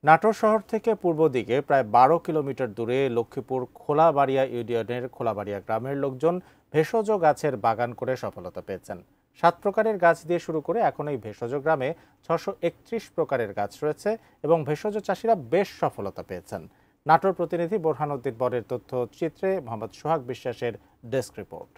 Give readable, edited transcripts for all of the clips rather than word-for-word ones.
নাটোর শহর থেকে পূর্ব দিকে প্রায় ১২ কিলোমিটার দূরে লক্ষ্মীপুর খোলাবাড়িয়া ইউনিয়নের খোলাবাড়িয়া গ্রামের লোকজন ভেষজ গাছের বাগান করে সফলতা পেয়েছেন। ৭ প্রকারের গাছ দিয়ে শুরু করে এখন এই ভেষজ গ্রামে ৬৩১ প্রকারের গাছ রয়েছে এবং ভেষজ চাষিরা বেশ সফলতা পেয়েছেন। নাটোর প্রতিনিধি বোরহানউদ্দিন বরের তথ্য চিত্রে মোহাম্মদ সোহাগ বিশ্বাসের ডেস্ক রিপোর্ট।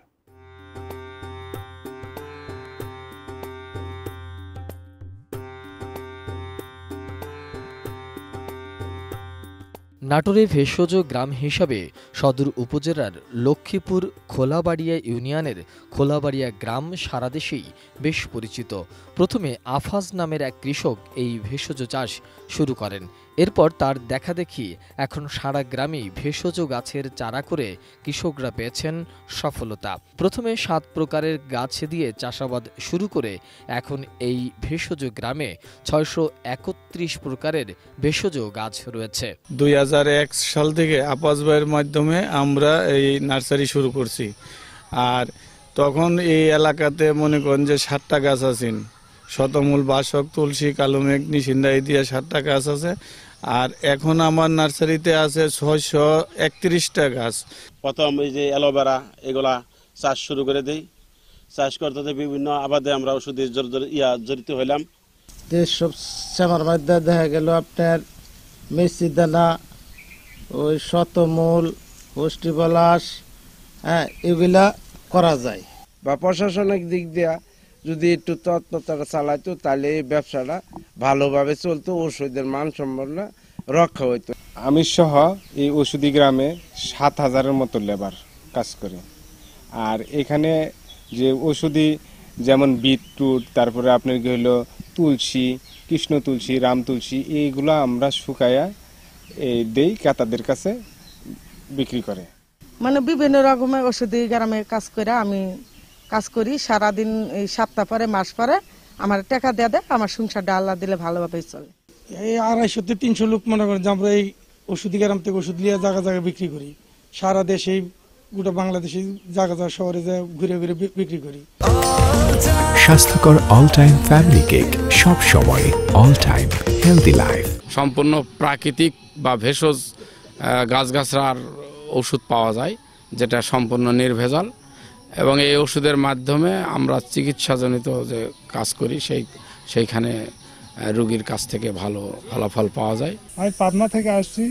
নাটোরে ভেষজ গ্রাম হিসাবে সদর উপজেলার লক্ষ্মীপুর খোলাবাড়িয়া ইউনিয়নের খোলাবাড়িয়া গ্রাম সারা দেশেই বেশ পরিচিত। প্রথমে আফাজ নামের এক কৃষক এই ভেষজ চাষ শুরু করেন। এরপর তার দেখাদেখি এখন সারা গ্রামেই ভেষজ গাছের চারা করে কৃষকরা পেয়েছেন সফলতা। প্রথমে ৭ প্রকারের গাছ দিয়ে চাষাবাদ শুরু করে এখন এই ভেষজ গ্রামে ৬৩১ প্রকারের ভেষজ গাছ রয়েছে। ২০০১ সাল থেকে আপাস ভাইয়ের মাধ্যমে আমরা এই নার্সারি শুরু করছি। আর তখন এই এলাকাতে মনে করেন যে ৭টা গাছ আছেন, শতমূল, বাসক, তুলসী, কালোমেঘ, নিশিন্দা, এই দিয়ে ৭টা গাছ আছে। আর এখন আমার নার্সারিতে আছে ৬৩১টা গাছ। প্রথম এই যে অ্যালোভেরা এগুলা চাষ শুরু করে দেই। চাষ করতে বিভিন্ন আবাদে আমরা ওষুধে জড়িত হইলাম। যেসব শ্যামার মধ্যে দেখা গেল আপনার মেসি দানা, ওই শতমূল, পুষ্টি পলাশ, এগুলা করা যায়। বা প্রশাসনিক দিক দিয়া যদি একটু তৎপরতা চালাইতো তাহলে এই ব্যবসাটা ভালোভাবে চলতো, ওষুধের মানসম্পন্ন রক্ষা হইতো। আমি সহ এই ওষুধি গ্রামে ৭,০০০-এর মতো লেবার কাজ করে। আর এখানে যে ওষুধি যেমন বিটরুট, তারপরে আপনার কি হলো তুলসী, কৃষ্ণ তুলসী, রাম তুলসী, এইগুলো আমরা শুকায়া দেই, ক্রেতাদের কাছে বিক্রি করে। মানে বিভিন্ন রকমের ওষুধি গ্রামে কাজ করে আমি কাজ করি সারাদিন। এই সপ্তাহ পরে মাস পরে আমার টাকা দেয়া দেয়, আমার সংসারটা আল্লাহ দিলে ভালোভাবে চলে। এই ২৫০ থেকে ৩০০ লোক মনে করেন যে আমরা এই ওষুধি গ্রাম থেকে ওষুধ নিয়ে জায়গা জায়গায় বিক্রি করি। সারা দেশে গোটা বাংলাদেশে জায়গা জায়গা শহরে ঘুরে ঘুরে বিক্রি করি। স্বাস্থ্যকর অল টাইম ফ্যামিলি কেক, সব সময় অল টাইম হেলদি লাইফ। সম্পূর্ণ প্রাকৃতিক বা ভেষজ গাছগাছড়ার ওষুধ পাওয়া যায়, যেটা সম্পূর্ণ নির্ভেজাল, এবং এই ওষুধের মাধ্যমে আমরা চিকিৎসাজনিত যে কাজ করি সেইখানে রোগীর কাছ থেকে ভালো ফলাফল পাওয়া যায়। আমি পাবনা থেকে আসছি,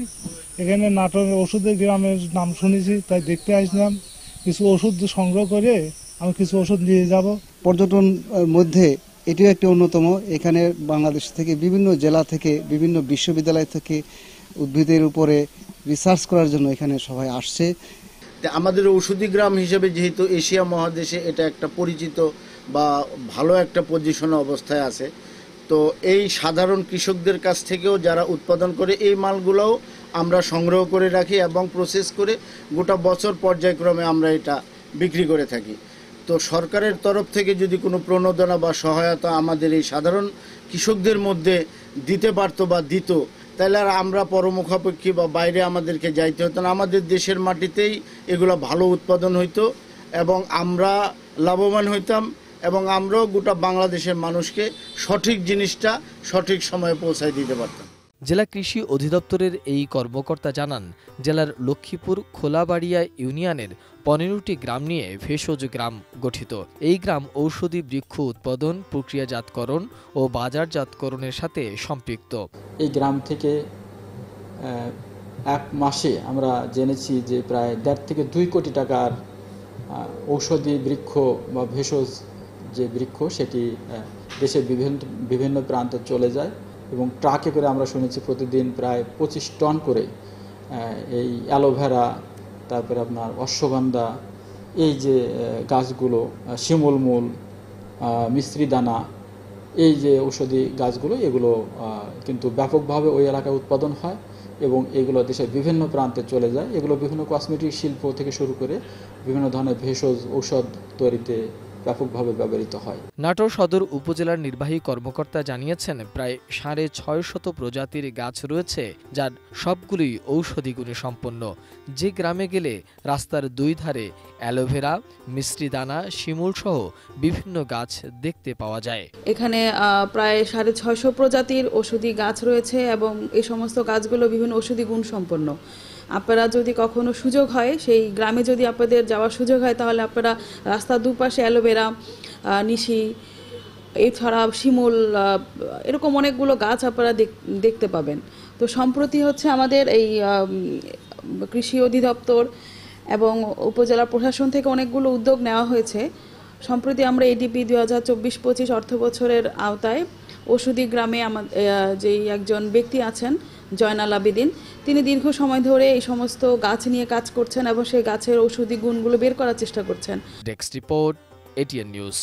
এখানে নাটোর ওষুধের গ্রামের নাম শুনেছি, তাই দেখতে আসলাম। কিছু ওষুধ সংগ্রহ করে আমি কিছু ওষুধ নিয়ে যাব। পর্যটন মধ্যে এটিও একটি অন্যতম। এখানে বাংলাদেশ থেকে বিভিন্ন জেলা থেকে, বিভিন্ন বিশ্ববিদ্যালয় থেকে উদ্ভিদের উপরে রিসার্চ করার জন্য এখানে সবাই আসছে। আমাদের ঔষধি গ্রাম হিসেবে যেহেতু এশিয়া মহাদেশে এটা একটা পরিচিত বা ভালো একটা পজিশন অবস্থায় আছে, তো এই সাধারণ কৃষকদের কাছ থেকেও যারা উৎপাদন করে এই মালগুলোও আমরা সংগ্রহ করে রাখি এবং প্রসেস করে গোটা বছর পর্যায়ক্রমে আমরা এটা বিক্রি করে থাকি। তো সরকারের তরফ থেকে যদি কোনো প্রণোদনা বা সহায়তা আমাদের এই সাধারণ কৃষকদের মধ্যে দিতে পারতো বা দিত, তাহলে আর আমরা পরমুখাপেক্ষী বা বাইরে আমাদেরকে যাইতে হতো না। আমাদের দেশের মাটিতেই এগুলো ভালো উৎপাদন হইতো এবং আমরা লাভবান হইতাম, এবং আমরাও গোটা বাংলাদেশের মানুষকে সঠিক জিনিসটা সঠিক সময়ে পৌঁছায় দিতে পারতাম। জেলা কৃষি অধিদপ্তরের এই কর্মকর্তা জানান, জেলার লক্ষ্মীপুর খোলাবাড়িয়া ইউনিয়নের ১৫টি গ্রাম নিয়ে ভেষজ গ্রাম গঠিত। এই গ্রাম ঔষধি বৃক্ষ উৎপাদন, প্রক্রিয়াজাতকরণ ও বাজারজাতকরণের সাথে সম্পৃক্ত। এই গ্রাম থেকে এক মাসে আমরা জেনেছি যে প্রায় ১.৫ থেকে ২ কোটি টাকার ঔষধি বৃক্ষ বা ভেষজ যে বৃক্ষ সেটি দেশের বিভিন্ন প্রান্তে চলে যায়, এবং ট্রাকে করে আমরা শুনেছি প্রতিদিন প্রায় ২৫ টন করে এই অ্যালোভেরা, তারপরে আপনার অশ্বগন্ধা, এই যে গাছগুলো, শিমুলমূল, মিস্ত্রি দানা, এই যে ঔষধি গাছগুলো, এগুলো কিন্তু ব্যাপকভাবে ওই এলাকায় উৎপাদন হয় এবং এগুলো দেশের বিভিন্ন প্রান্তে চলে যায়। এগুলো বিভিন্ন কসমেটিক শিল্প থেকে শুরু করে বিভিন্ন ধরনের ভেষজ ঔষধ তৈরিতে ব্যাপকভাবে ব্যবহৃত হয়। নাটোর সদর উপজেলার নির্বাহী কর্মকর্তা জানিয়েছেন প্রায় 650 প্রজাতির গাছ রয়েছে, যার সবগুলোই ঔষধি গুণে সম্পন্ন। যে গ্রামে গেলে রাস্তার দুই ধারে অ্যালোভেরা, মিষ্টিদানা, শিমুল সহ বিভিন্ন গাছ দেখতে পাওয়া যায়। এখানে প্রায় 650 প্রজাতির ঔষধি গাছ রয়েছে এবং এই সমস্ত গাছগুলো বিভিন্ন ঔষধি গুণ সম্পন্ন। আপনারা যদি কখনো সুযোগ হয়, সেই গ্রামে যদি আপনাদের যাওয়ার সুযোগ হয়, তাহলে আপনারা রাস্তার দুপাশে অ্যালোভেরা, নিশি, এছাড়া শিমুল, এরকম অনেকগুলো গাছ আপনারা দেখতে পাবেন। তো সম্প্রতি হচ্ছে আমাদের এই কৃষি অধিদপ্তর এবং উপজেলা প্রশাসন থেকে অনেকগুলো উদ্যোগ নেওয়া হয়েছে। সম্প্রতি আমরা এডিপি 2024-25 অর্থ বছরের আওতায় ঔষধি গ্রামে যেই একজন ব্যক্তি আছেন জয়নাল আবেদিন, তিনি দীর্ঘ সময় ধরে এই সমস্ত গাছ নিয়ে কাজ করছেন এবং সেই গাছের ঔষধি গুণগুলো বের করার চেষ্টা করছেন। Desk report, ATN news.